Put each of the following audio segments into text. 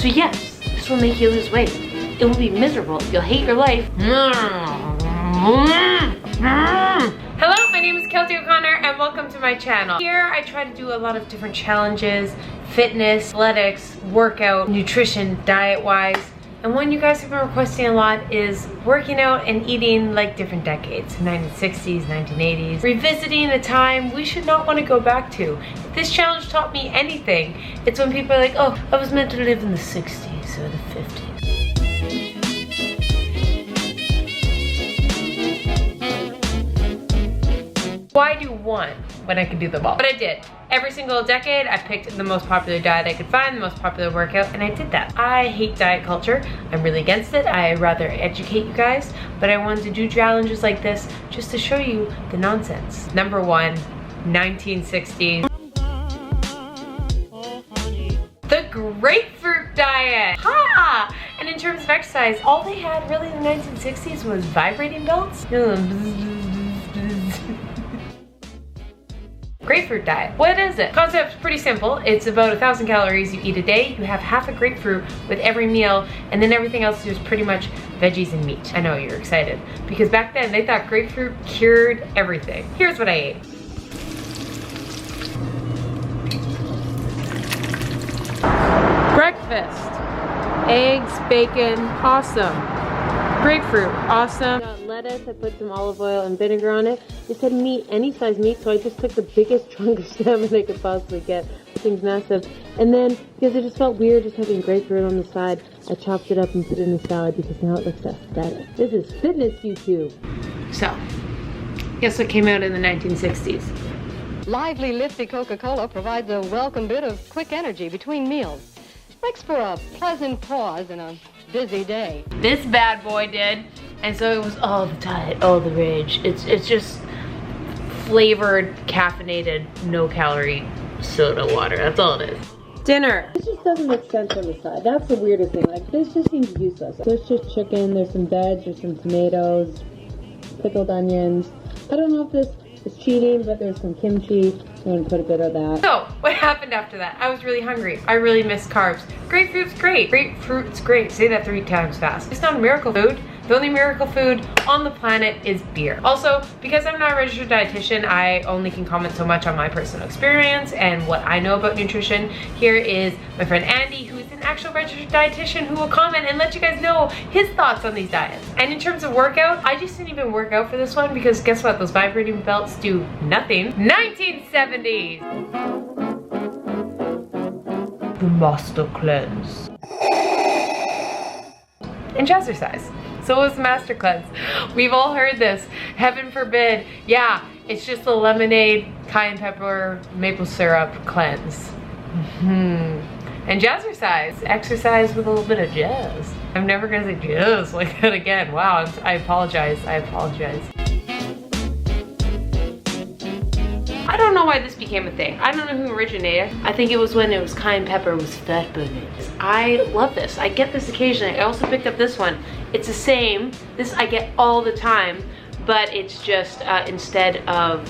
So yes, this will make you lose weight. It will be miserable. You'll hate your life. Hello, my name is Keltie O'Connor and welcome to my channel. Here I try to do a lot of different challenges, fitness, athletics, workout, nutrition, diet-wise. And one you guys have been requesting a lot is working out and eating like different decades, 1960s, 1980s, revisiting a time we should not want to go back to. If this challenge taught me anything, it's when people are like, oh, I was meant to live in the 60s or the 50s. Why do one when I could do them all? But I did. Every single decade, I picked the most popular diet I could find, the most popular workout, and I did that. I hate diet culture. I'm really against it. I rather educate you guys, but I wanted to do challenges like this just to show you the nonsense. Number one, 1960s. The Grapefruit Diet. Ha! And in terms of exercise, all they had really in the 1960s was vibrating belts. Grapefruit diet. What is it? Concept's pretty simple. It's about 1,000 calories you eat a day. You have half a grapefruit with every meal, and then everything else is pretty much veggies and meat. I know you're excited because back then they thought grapefruit cured everything. Here's what I ate. Breakfast. Eggs, bacon, awesome. Grapefruit, awesome. Lettuce, I put some olive oil and vinegar on it. It said meat, any size meat, so I just took the biggest chunk of salmon I could possibly get. This thing's massive. And then, because it just felt weird just having grapefruit on the side, I chopped it up and put it in the salad because now it looks aesthetic. This is fitness YouTube. So, guess what came out in the 1960s? Lively, lifty Coca-Cola provides a welcome bit of quick energy between meals. Makes for a pleasant pause in a busy day. This bad boy did. And so it was all the diet, all the rage. It's just flavored, caffeinated, no calorie soda water. That's all it is. Dinner. This just doesn't make sense on the side. That's the weirdest thing. Like, this just seems useless. There's just chicken, there's some veg, there's some tomatoes, pickled onions. I don't know if this is cheating, but there's some kimchi. I'm gonna put a bit of that. So, what happened after that? I was really hungry. I really missed carbs. Grapefruit's great. Grapefruit's great. Say that 3 times fast. It's not a miracle food. The only miracle food on the planet is beer. Also, because I'm not a registered dietitian, I only can comment so much on my personal experience and what I know about nutrition. Here is my friend Andy, who is an actual registered dietitian, who will comment and let you guys know his thoughts on these diets. And in terms of workout, I just didn't even work out for this one because guess what? Those vibrating belts do nothing. 1970s. The Master Cleanse. And jazzersize. So was the Master Cleanse. We've all heard this. Heaven forbid. Yeah, it's just a lemonade, cayenne pepper, maple syrup cleanse. And jazzercise. Exercise with a little bit of jazz. I'm never gonna say jazz like that again. Wow, I apologize. I apologize. I don't know why this became a thing. I don't know who originated. I think it was when it was cayenne pepper was fat burning. I love this. I get this occasionally. I also picked up this one. It's the same. This I get all the time, but it's just instead of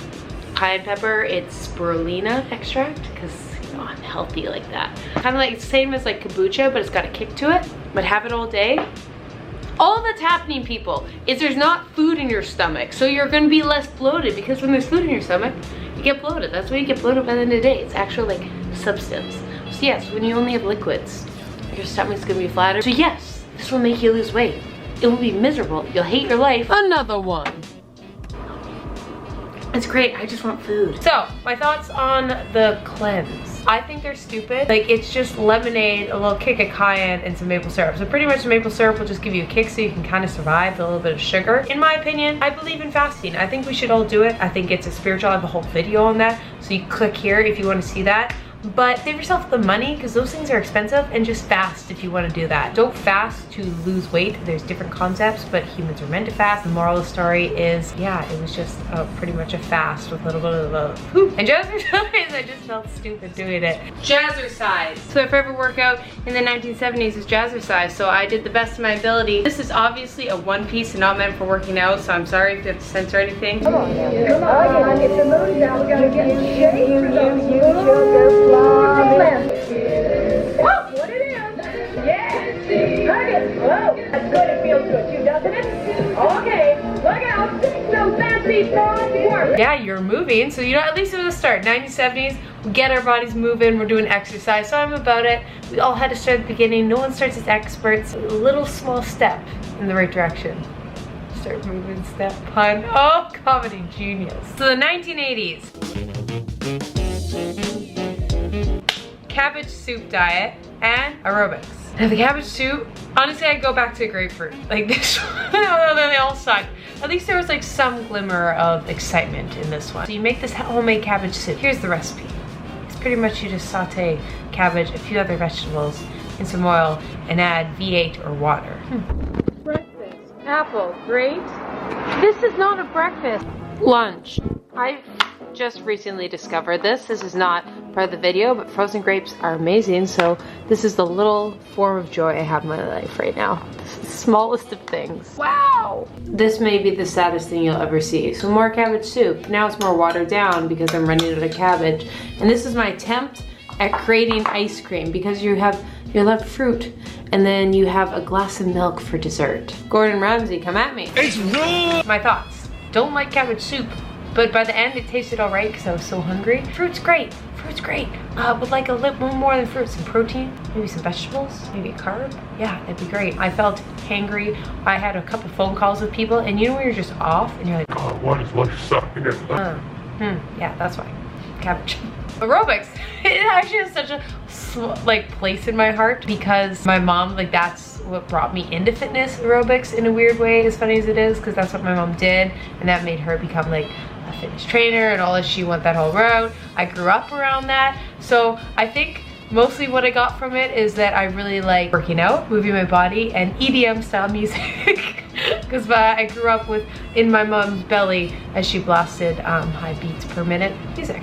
cayenne pepper, it's spirulina extract because you know, I'm healthy like that. Kind of like it's the same as like kombucha, but it's got a kick to it. But have it all day. All that's happening, people, is there's not food in your stomach, so you're gonna be less bloated because when there's food in your stomach, you get bloated. That's why you get bloated by the end of the day. It's actual like substance. So yes, when you only have liquids, your stomach's gonna be flatter. So yes, this will make you lose weight. It will be miserable. You'll hate your life. Another one. It's great. I just want food. So, my thoughts on the cleanse. I think they're stupid. Like, it's just lemonade, a little kick of cayenne, and some maple syrup. So pretty much the maple syrup will just give you a kick so you can kind of survive with a little bit of sugar. In my opinion, I believe in fasting. I think we should all do it. I think it's a spiritual. I have a whole video on that. So you click here if you want to see that. But save yourself the money because those things are expensive, and just fast if you want to do that. Don't fast to lose weight. There's different concepts, but humans are meant to fast. The moral of the story is, yeah, it was just pretty much a fast with a little bit of a whoop. And jazzercise, I just felt stupid doing it. Jazzercise. So if I ever work out in the 1970s, it's jazzercise. So I did the best of my ability. This is obviously a one piece and not meant for working out, so I'm sorry if you have to censor anything. Come on now. Come on. It's the mood now. We gotta get in shape. You sugar plum. What it is. Yeah, you're moving, so you know, at least it was a start. 1970s, we get our bodies moving, we're doing exercise, so I'm about it. We all had to start at the beginning. No one starts as experts. A little small step in the right direction. Start moving, step, pun. Oh, comedy genius. So the 1980s. Cabbage Soup diet and aerobics. Now the cabbage soup, honestly I'd go back to grapefruit. Like this one, they all suck. At least there was like some glimmer of excitement in this one. So you make this homemade cabbage soup. Here's the recipe. It's pretty much you just saute cabbage, a few other vegetables in some oil and add V8 or water. Breakfast, apple, great. This is not a breakfast. Lunch. I just recently discovered this. This is not part of the video, but frozen grapes are amazing. So this is the little form of joy I have in my life right now. This is the smallest of things. Wow! This may be the saddest thing you'll ever see. So more cabbage soup. Now it's more watered down because I'm running out of cabbage. And this is my attempt at creating ice cream because you love fruit and then you have a glass of milk for dessert. Gordon Ramsay, come at me. It's raw! My thoughts. Don't like cabbage soup. But by the end, it tasted all right because I was so hungry. Fruit's great. Fruit's great. Would like a little more than fruit. Some protein, maybe some vegetables, maybe a carb. Yeah, that'd be great. I felt hangry. I had a couple phone calls with people, and you know when you're just off, and you're like, oh, what is life sucking? Yeah, that's why. Cabbage. Aerobics. It actually has such a like place in my heart because my mom, like that's what brought me into fitness, aerobics, in a weird way, as funny as it is, because that's what my mom did, and that made her become like a fitness trainer and all that. She went that whole route. I grew up around that, so I think mostly what I got from it is that I really like working out, moving my body, and EDM style music because I grew up with in my mom's belly as she blasted high beats per minute music.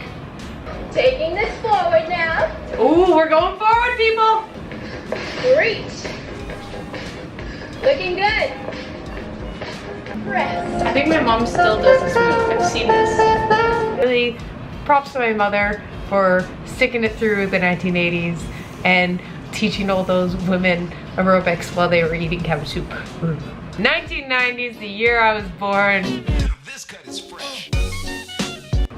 Taking this forward now. Ooh, we're going forward, people. Great. Looking good. Rest. I think my mom still does this move. I've seen this. Really, props to my mother for sticking it through the 1980s and teaching all those women aerobics while they were eating cabbage soup. 1990s, the year I was born. This cut is fresh.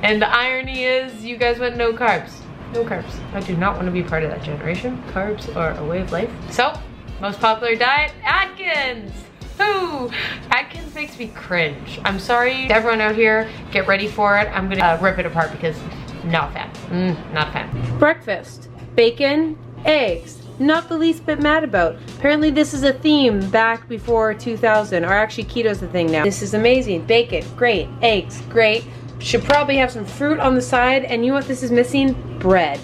And the irony is, you guys went no carbs. No carbs. I do not want to be part of that generation. Carbs are a way of life. So, most popular diet, Atkins. Ooh, Atkins makes me cringe. I'm sorry, everyone out here, get ready for it. I'm gonna rip it apart because I'm not a fan. Not a fan. Breakfast, bacon, eggs. Not the least bit mad about. Apparently this is a theme back before 2000, or actually keto's the thing now. This is amazing. Bacon, great. Eggs, great. Should probably have some fruit on the side, and you know what this is missing? Bread.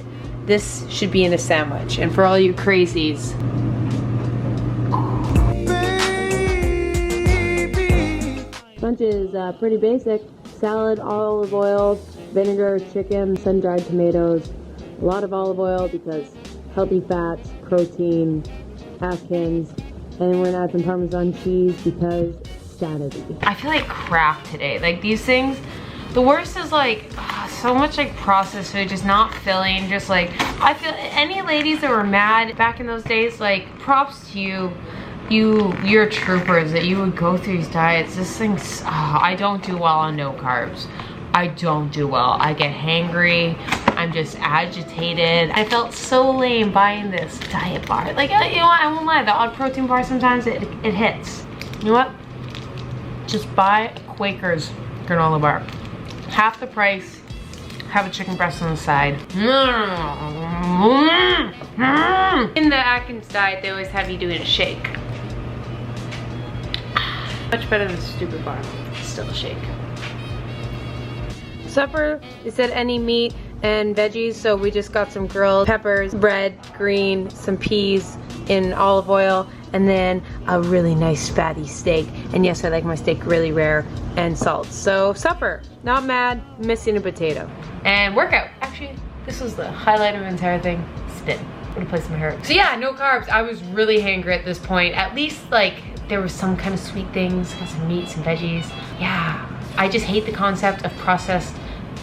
This should be in a sandwich. And for all you crazies, lunch is pretty basic. Salad, olive oil, vinegar, chicken, sun-dried tomatoes, a lot of olive oil because healthy fats, protein, Atkins, and we're gonna add some Parmesan cheese because sanity. I feel like crap today. Like these things, the worst is like so much like processed food, just not filling, just like, I feel any ladies that were mad back in those days, like props to you. You're troopers that you would go through these diets. This thing's, I don't do well on no carbs. I don't do well. I get hangry. I'm just agitated. I felt so lame buying this diet bar. Like, you know what, I won't lie, the odd protein bar sometimes it hits. You know what? Just buy a Quaker's granola bar. Half the price, have a chicken breast on the side. In the Atkins diet, they always have you doing a shake. Much better than the stupid bar. Still a shake. Supper, they said any meat and veggies, so we just got some grilled peppers, bread, green, some peas in olive oil, and then a really nice fatty steak. And yes, I like my steak really rare, and salt. So supper, not mad, missing a potato. And workout. Actually, this was the highlight of the entire thing. Spin. What a place in my heart. So yeah, no carbs. I was really hangry at this point. At least like there was some kind of sweet things, got some meats and veggies. Yeah, I just hate the concept of processed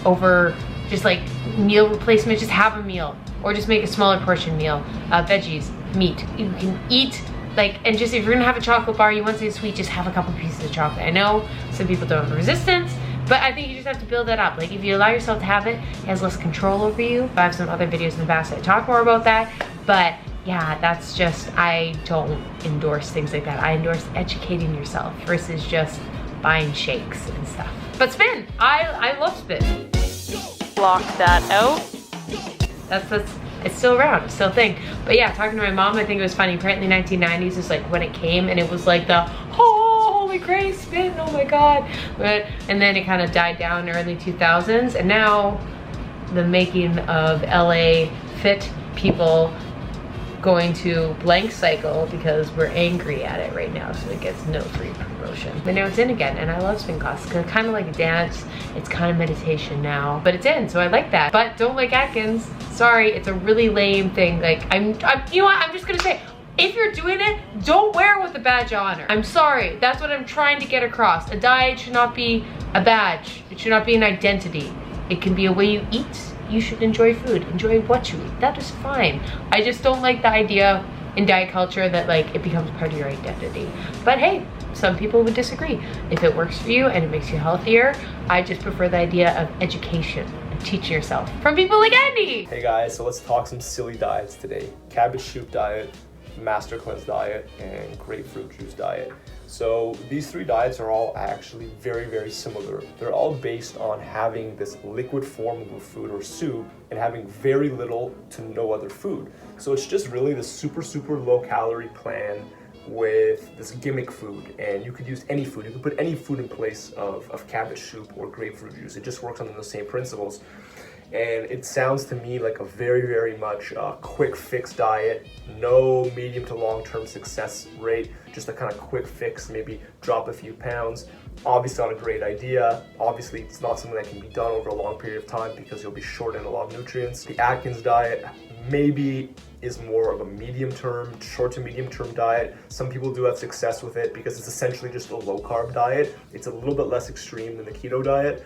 over just like meal replacement. Just have a meal or just make a smaller portion meal. Veggies, meat. You can eat like, and just if you're gonna have a chocolate bar, you want something sweet, just have a couple pieces of chocolate. I know some people don't have resistance, But I think you just have to build that up. Like if you allow yourself to have it, it has less control over you. I have some other videos in the past that talk more about that, but yeah, that's just, I don't endorse things like that. I endorse educating yourself versus just buying shakes and stuff. But spin, I love spin. Block that out. It's still around, it's still a thing. But yeah, talking to my mom, I think it was funny. Apparently 1990s is like when it came, and it was like the, oh, holy grace, spin, oh my God. And then it kind of died down in early 2000s. And now the making of LA fit people going to blank cycle because we're angry at it right now, so it gets no free promotion. But now it's in again, and I love spin class because it's kind of like a dance. It's kind of meditation now, but it's in, so I like that. But don't like Atkins. Sorry, it's a really lame thing. Like I'm you know what? I'm just gonna say, if you're doing it, don't wear it with a badge of honor. I'm sorry, that's what I'm trying to get across. A diet should not be a badge. It should not be an identity. It can be a way you eat. You should enjoy food, enjoy what you eat. That is fine. I just don't like the idea in diet culture that like it becomes part of your identity. But hey, some people would disagree. If it works for you and it makes you healthier, I just prefer the idea of education and teaching yourself from people like Andy. Hey guys, so let's talk some silly diets today. Cabbage Soup diet, Master Cleanse diet, and Grapefruit Juice diet. So these three diets are all actually very, very similar. They're all based on having this liquid form of a food or soup and having very little to no other food. So it's just really this super, super low calorie plan with this gimmick food, and you could use any food. You could put any food in place of cabbage soup or grapefruit juice. It just works on the same principles. And it sounds to me like a very, very much quick fix diet, no medium to long-term success rate, just a kind of quick fix, maybe drop a few pounds. Obviously not a great idea. Obviously it's not something that can be done over a long period of time because you'll be short in a lot of nutrients. The Atkins diet maybe is more of a medium-term, short to medium-term diet. Some people do have success with it because it's essentially just a low-carb diet. It's a little bit less extreme than the keto diet.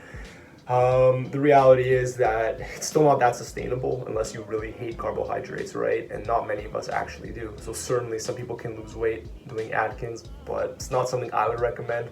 The reality is that it's still not that sustainable unless you really hate carbohydrates, right? And not many of us actually do. So certainly some people can lose weight doing Atkins, but it's not something I would recommend.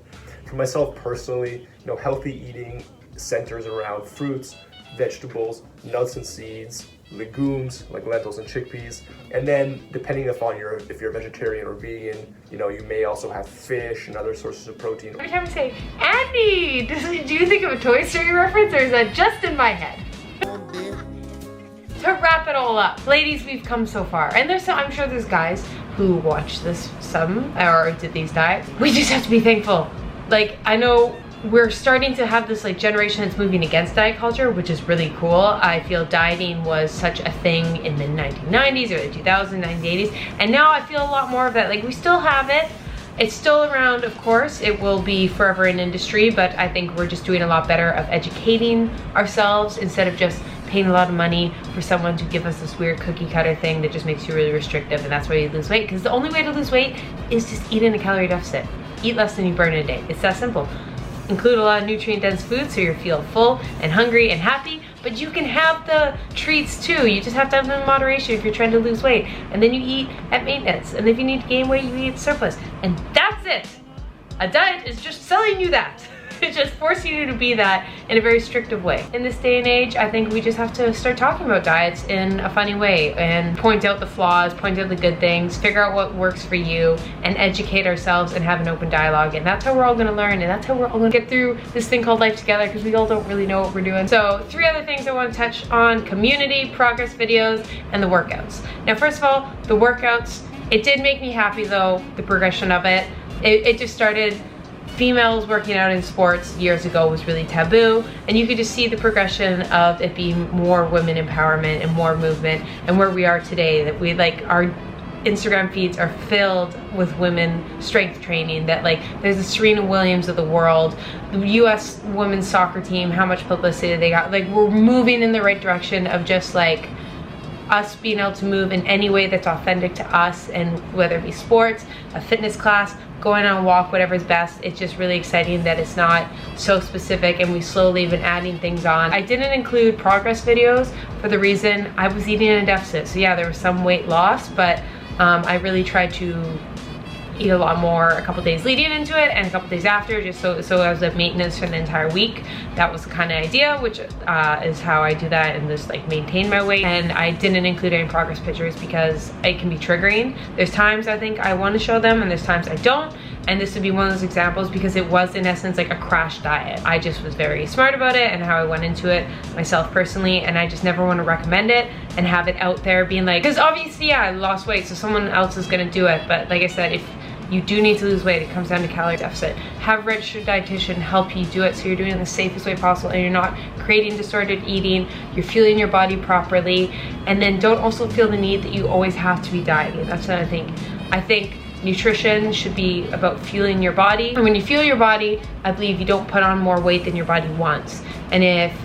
For myself personally, healthy eating centers around fruits, vegetables, nuts and seeds, legumes like lentils and chickpeas, and then depending upon if you're vegetarian or vegan, you may also have fish and other sources of protein. Every time I say, Andy, do you think of a Toy Story reference, or is that just in my head? To wrap it all up, ladies, we've come so far, and I'm sure there's guys who watch this or did these diets. We just have to be thankful. Like, I know we're starting to have this like generation that's moving against diet culture, which is really cool. I feel dieting was such a thing in the 1990s or the 2000s, 1980s, and now I feel a lot more of that. Like, we still have it. It's still around, of course. It will be forever an industry, but I think we're just doing a lot better of educating ourselves instead of just paying a lot of money for someone to give us this weird cookie cutter thing that just makes you really restrictive, and that's why you lose weight. Because the only way to lose weight is just eat in a calorie deficit. Eat less than you burn in a day. It's that simple. Include a lot of nutrient-dense food so you feel full and hungry and happy, but you can have the treats too. You just have to have them in moderation if you're trying to lose weight. And then you eat at maintenance. And if you need to gain weight, you eat surplus. And that's it. A diet is just selling you that. It's just forcing you to be that in a very restrictive way. In this day and age, I think we just have to start talking about diets in a funny way and point out the flaws, point out the good things, figure out what works for you, and educate ourselves and have an open dialogue. And that's how we're all gonna learn, and that's how we're all gonna get through this thing called life together, because we all don't really know what we're doing. So 3 other things I want to touch on: community, progress videos, and the workouts. Now, first of all, the workouts, it did make me happy though, the progression of it. It just started. Females working out in sports years ago was really taboo, and you could just see the progression of it being more women empowerment and more movement, and where we are today, that we like our Instagram feeds are filled with women strength training, that like there's the Serena Williams of the world, the US women's soccer team, how much publicity they got. Like, we're moving in the right direction of just like us being able to move in any way that's authentic to us, and whether it be sports, a fitness class, going on a walk, whatever's best. It's just really exciting that it's not so specific, and we slowly been adding things on. I didn't include progress videos for the reason I was eating in a deficit. So yeah, there was some weight loss, but I really tried to eat a lot more a couple days leading into it and a couple days after, just so as a maintenance for the entire week. That was the kind of idea, which is how I do that and just like maintain my weight. And I didn't include any progress pictures because it can be triggering. There's times I think I want to show them and there's times I don't. And this would be one of those examples because it was in essence like a crash diet. I just was very smart about it and how I went into it myself personally, and I just never want to recommend it and have it out there being like, because obviously yeah, I lost weight so someone else is going to do it, but like I said, if you do need to lose weight, it comes down to calorie deficit. Have a registered dietitian help you do it so you're doing it the safest way possible and you're not creating disordered eating, you're fueling your body properly, and then don't also feel the need that you always have to be dieting. That's another thing. I think nutrition should be about fueling your body, and when you fuel your body, I believe you don't put on more weight than your body wants. And if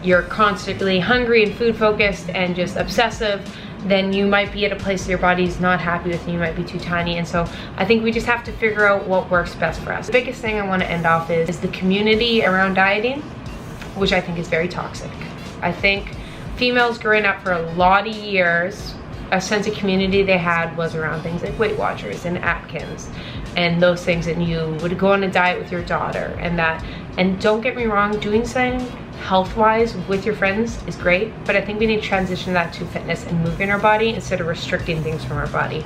you're constantly hungry and food focused and just obsessive, then you might be at a place that your body's not happy with and you might be too tiny. And so I think we just have to figure out what works best for us. The biggest thing I want to end off is the community around dieting, which I think is very toxic. I think females growing up for a lot of years, a sense of community they had was around things like Weight Watchers and Atkins and those things, and you would go on a diet with your daughter and that. And don't get me wrong, doing something health-wise with your friends is great, but I think we need to transition that to fitness and moving our body instead of restricting things from our body.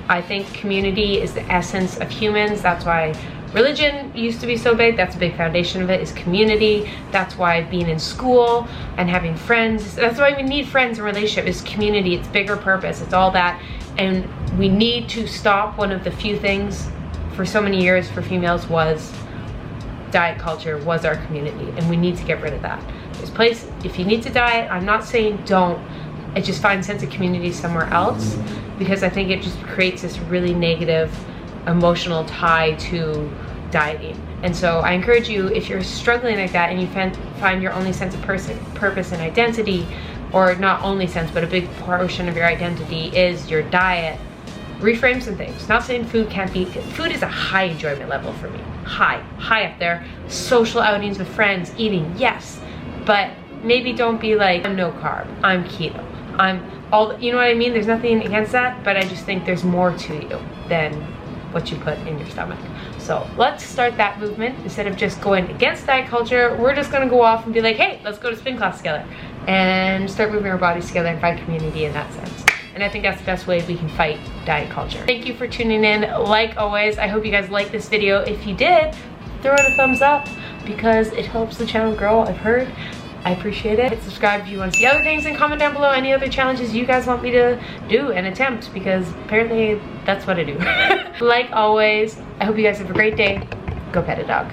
I think community is the essence of humans. That's why religion used to be so big. That's a big foundation of it, is community. That's why being in school and having friends, that's why we need friends and relationship, is community. It's bigger purpose, it's all that. And we need to stop. One of the few things for so many years for females was diet culture, was our community, and we need to get rid of that. There's place, if you need to diet, I'm not saying don't, I just find a sense of community somewhere else, because I think it just creates this really negative emotional tie to dieting. And so I encourage you, if you're struggling like that and you find your only sense of purpose and identity, or not only sense, but a big portion of your identity is your diet, reframe some things. Not saying food can't be, food is a high enjoyment level for me. High up there. Social outings with friends, eating, yes. But maybe don't be like, I'm no carb, I'm keto, I'm all, you know what I mean? There's nothing against that, but I just think there's more to you than what you put in your stomach. So let's start that movement. Instead of just going against diet culture, we're just gonna go off and be like, hey, let's go to spin class together and start moving our bodies together and find community in that sense. And I think that's the best way we can fight diet culture. Thank you for tuning in. Like always, I hope you guys liked this video. If you did, throw it a thumbs up because it helps the channel grow, I've heard. I appreciate it. Hit subscribe if you want to see other things, and comment down below any other challenges you guys want me to do and attempt, because apparently that's what I do. Like always, I hope you guys have a great day. Go pet a dog.